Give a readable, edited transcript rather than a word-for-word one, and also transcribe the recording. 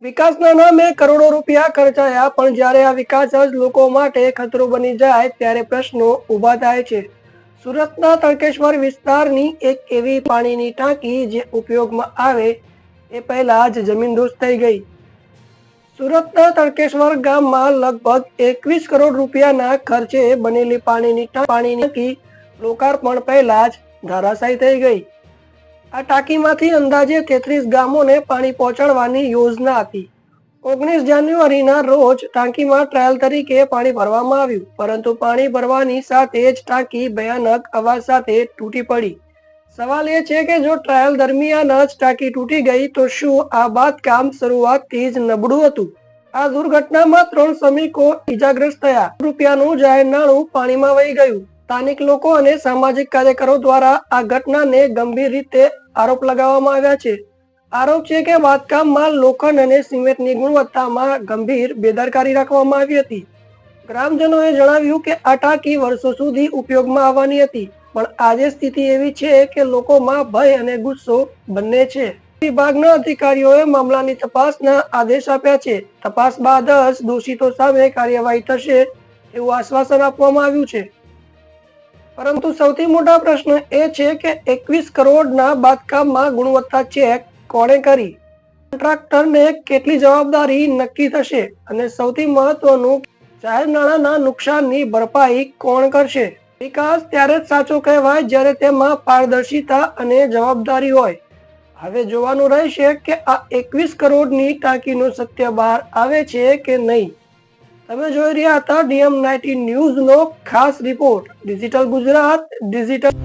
વિકાસના નામે કરોડો રૂપિયા ખર્ચાયા, પણ જ્યારે આ વિકાસ જ લોકો માટે ખતરો બની જાય ત્યારે પ્રશ્નો ઊભા થાય છે. સુરતના તડકેશ્વર વિસ્તારની એક એવી પાણીની ટાંકી જે ઉપયોગમાં આવે એ પહેલા જ જમીનદોસ્ત થઈ ગઈ. સુરતના તડકેશ્વર ગામમાં લગભગ 21 કરોડ રૂપિયાના ખર્ચે બનેલી પાણીની ટાંકી લોકાર્પણ પહેલા જ ધરાશાયી થઈ ગઈ. આ ટાંકીમાંથી અંદાજે 33 ગામોને પાણી પહોંચાડવાની યોજના હતી. 19 જાન્યુઆરીના રોજ ટાંકીમાં ટ્રાયલ તરીકે પાણી ભરવામાં આવ્યું, પરંતુ પાણી ભરવાની સાથે જ ટાંકી ભયાનક અવાજ સાથે તૂટી પડી. સવાલ એ છે કે જો ટ્રાયલ દરમિયાન જ ટાંકી તૂટી ગઈ તો શું આ બાંધકામ શરૂઆતથી જ નબળું હતું? આ દુર્ઘટનામાં 3 શ્રમિકો ઈજાગ્રસ્ત થયા. રૂપિયાનું જાહેર નાણું પાણીમાં વહી ગયું. સ્થાનિક લોકો અને સામાજિક કાર્યકરો દ્વારા આ ઘટનાને ગંભીર રીતે આરોપ લગાવવામાં આવ્યા છે. આરોપ છે કે બાંધકામમાં લોખંડ અને સિમેન્ટની ગુણવત્તામાં ગંભીર બેદરકારી રાખવામાં આવી હતી. ગ્રામજનોએ જણાવ્યું કે આ ટાંકી વર્ષો સુધી ઉપયોગમાં આવવાની હતી, પણ આજે સ્થિતિ એવી છે કે લોકોમાં ભય અને ગુસ્સો બંને છે. વિભાગના અધિકારીઓએ મામલાની તપાસના આદેશ આપ્યા છે. તપાસ બાદ જ દોષિતો સામે કાર્યવાહી થશે એવું આશ્વાસન આપવામાં આવ્યું છે. પરંતુ સૌથી મોટા પ્રશ્ન એ છે કે 21 કરોડના બાંધકામમાં ગુણવત્તા ચેક કોણે કરી? કોન્ટ્રાક્ટરને કેટલી જવાબદારી નક્કી થશે? અને સૌથી મહત્વનું, જાહેર નાણાંના નુકસાનની ભરપાઈ કોણ કરશે? વિકાસ ત્યારે જ સાચો કહેવાય જ્યારે તેમાં પારદર્શિતા અને જવાબદારી હોય. હવે જોવાનું રહેશે કે આ 21 કરોડની ટાંકીનું સત્ય બહાર આવે છે કે નહીં. તમે જોઈ રહ્યા હતા DM19 ન્યૂઝનો ખાસ રિપોર્ટ. Digital Gujarat, digital